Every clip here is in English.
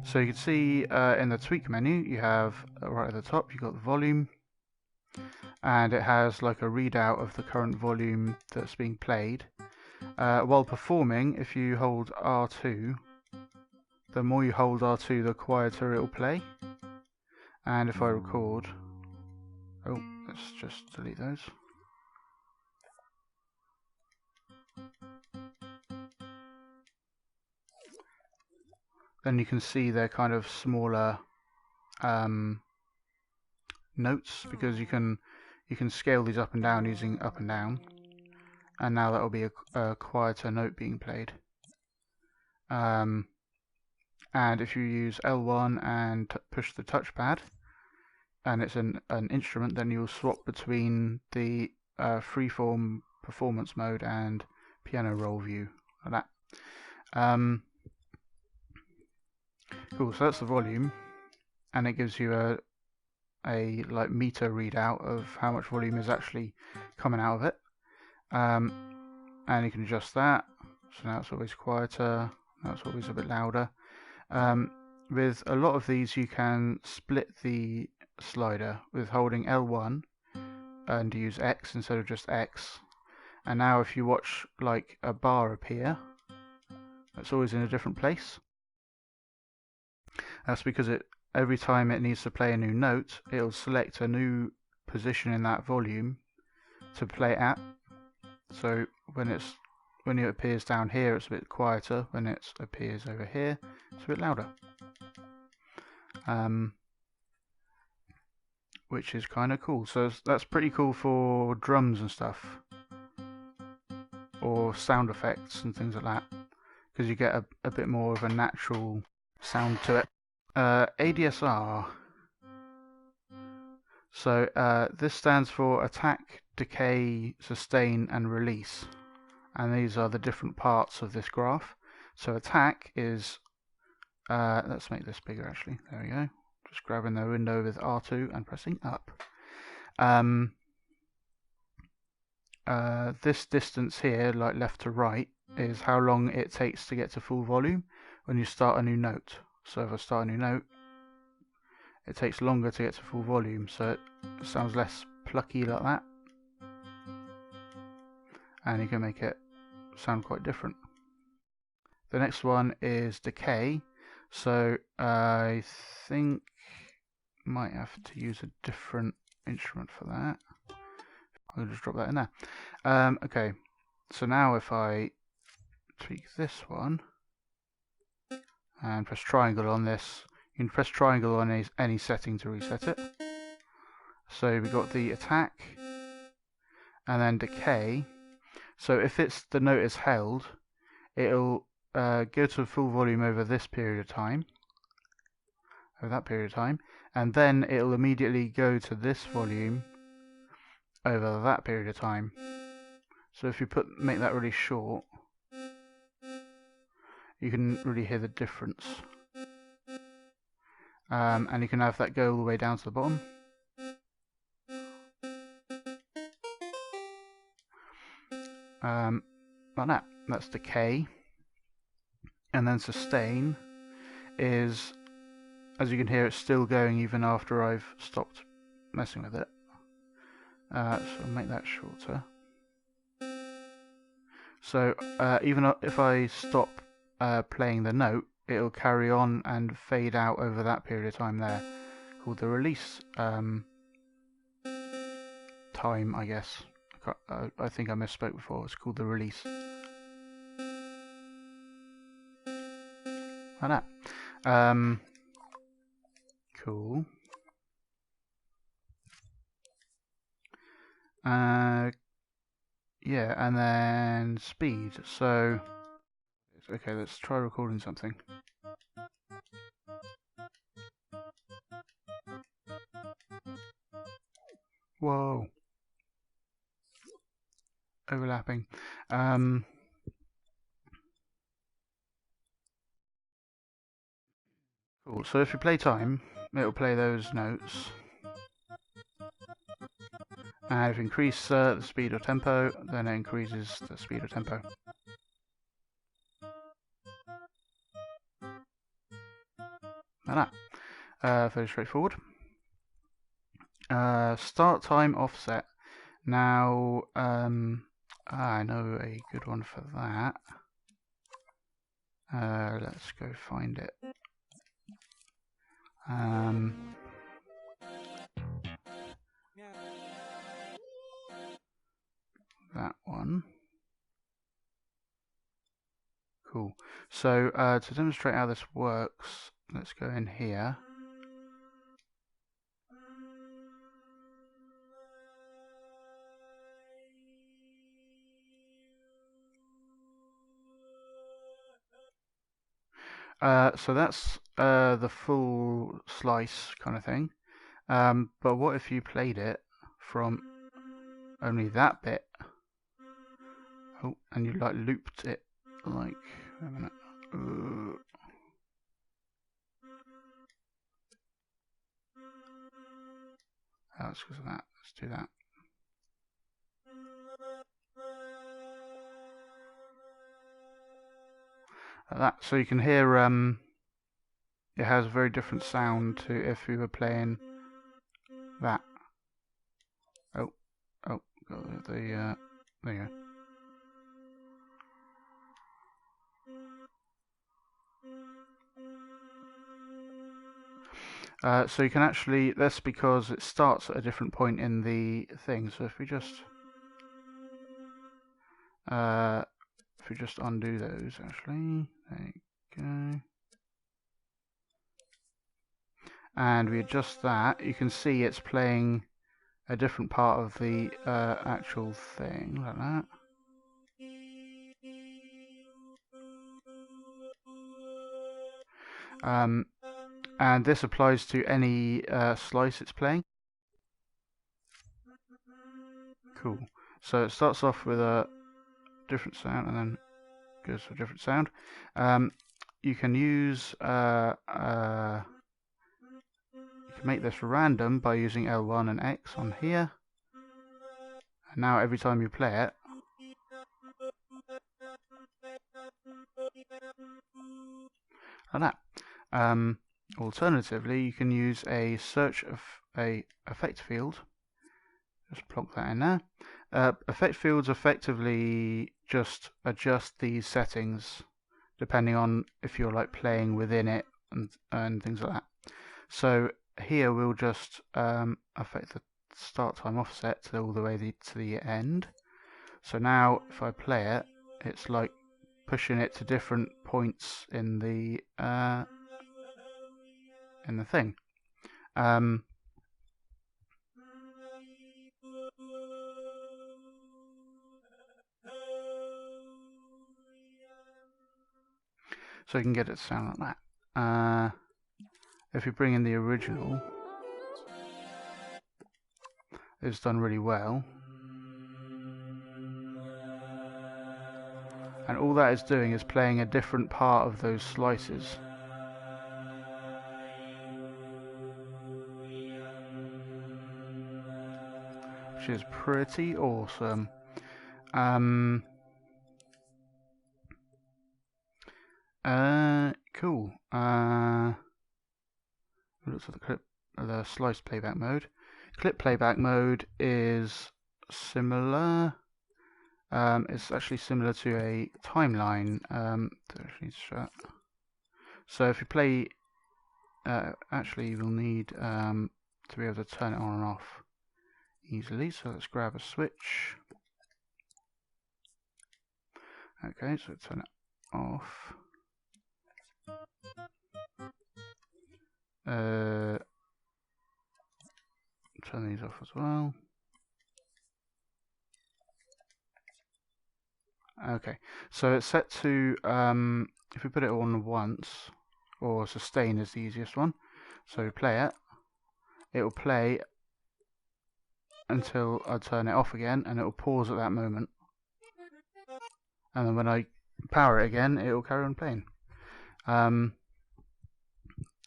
So you can see in the tweak menu, you have right at the top, you've got the volume, and it has like a readout of the current volume that's being played. While performing, if you hold R2, the more you hold R2, the quieter it will play. And if I record, oh, let's just delete those. Then you can see they're kind of smaller notes, because you can scale these up and down using up and down, and now that will be a quieter note being played. And if you use L1 and push the touchpad, and it's an instrument, then you'll swap between the freeform performance mode and piano roll view, like that. Cool, so that's the volume, and it gives you a like meter readout of how much volume is actually coming out of it. And you can adjust that, so now it's always quieter, now it's always a bit louder. With a lot of these you can split the slider with holding L1 and use X instead of just X, and now if you watch like a bar appear, it's always in a different place. That's because every time it needs to play a new note, it'll select a new position in that volume to play at. So when it appears down here, it's a bit quieter. When it appears over here, it's a bit louder. Which is kind of cool. So that's pretty cool for drums and stuff, or sound effects and things like that, because you get a bit more of a natural sound to it. ADSR. So this stands for attack, decay, sustain, and release. And these are the different parts of this graph. So attack is, let's make this bigger actually, there we go. Just grabbing the window with R2 and pressing up. This distance here, like left to right, is how long it takes to get to full volume when you start a new note. So if I start a new note, it takes longer to get to full volume, so it sounds less plucky like that. And you can make it sound quite different. The next one is decay. So I think I might have to use a different instrument for that. I'll just drop that in there. Okay, so now if I tweak this one and press triangle on this, you can press triangle on any setting to reset it. So we got the attack and then decay. So if the note is held, it'll go to full volume over this period of time, over that period of time, and then it'll immediately go to this volume over that period of time. So if you make that really short, you can really hear the difference. And you can have that go all the way down to the bottom. Like that. That's decay. And then sustain is, as you can hear, it's still going even after I've stopped messing with it. So I'll make that shorter. So even if I stop playing the note, it'll carry on and fade out over that period of time there, called the release time, I guess. I think I misspoke before. It's called the release. Like that. Cool. Yeah, and then speed. So, okay, let's try recording something. Whoa. Overlapping. Cool. So if you play time, it'll play those notes. And if you increase the speed or tempo, then it increases the speed or tempo. like that. Very straightforward. Start time offset. Now, I know a good one for that. Let's go find it. That one. Cool. So to demonstrate how this works, let's go in here. So that's the full slice kind of thing. But what if you played it from only that bit? Oh, and you like looped it like, wait a minute. That's because of that. Let's do that. Like that. So you can hear it has a very different sound to if we were playing that. Oh, got the there you go. So you can actually, that's because it starts at a different point in the thing. So if we just undo those, actually, there you go, and we adjust that, you can see it's playing a different part of the actual thing, like that. And this applies to any slice it's playing. Cool. So it starts off with a different sound and then goes to a different sound. You can use you can make this random by using L1 and X on here. And now every time you play it, like that. Alternatively, you can use a search of a effect field. Just plonk that in there. Effect fields effectively just adjust these settings depending on if you're like playing within it and things like that. So here we'll just affect the start time offset all the way to the end. So now if I play it, it's like pushing it to different points in the thing. So you can get it to sound like that. If you bring in the original, it's done really well. And all that is doing is playing a different part of those slices. Which is pretty awesome. Cool. Looks at the slice playback mode. Clip playback mode is similar. It's actually similar to a timeline. So if you play, actually you'll need to be able to turn it on and off easily. So let's grab a switch. Okay, so turn it off. Turn these off as well. Okay, so it's set to, if we put it on once, or sustain is the easiest one. So we play it, it will play until I turn it off again, and it will pause at that moment. And then when I power it again, it will carry on playing.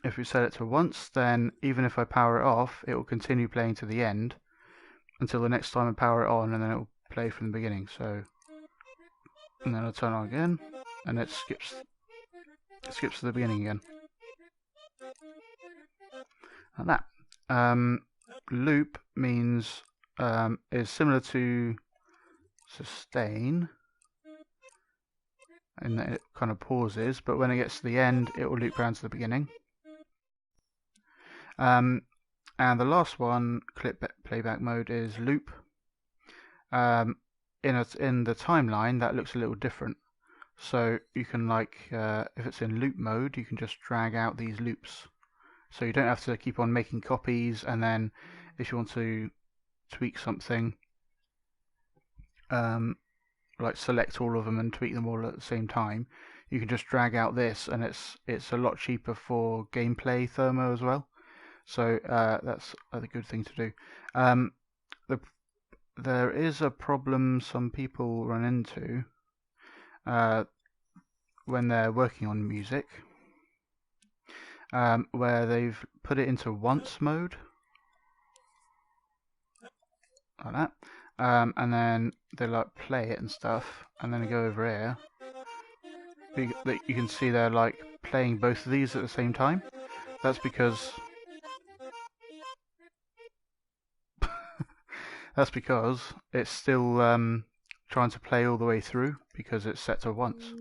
If we set it to once, then even if I power it off, it will continue playing to the end until the next time I power it on, and then it will play from the beginning. So, and then I'll turn it on again, and it skips to the beginning again. like that. Loop means is similar to sustain, and that it kind of pauses, but when it gets to the end, it will loop around to the beginning. And the last one, playback mode, is loop. In the timeline, that looks a little different. So you can if it's in loop mode, you can just drag out these loops. So you don't have to keep on making copies, and then if you want to tweak something, like select all of them and tweak them all at the same time, you can just drag out this, and it's a lot cheaper for gameplay thermo as well. So that's a good thing to do. There is a problem some people run into when they're working on music, where they've put it into once mode, like that, and then they like play it and stuff, and then they go over here. You can see they're like playing both of these at the same time. That's because it's still trying to play all the way through because it's set to once.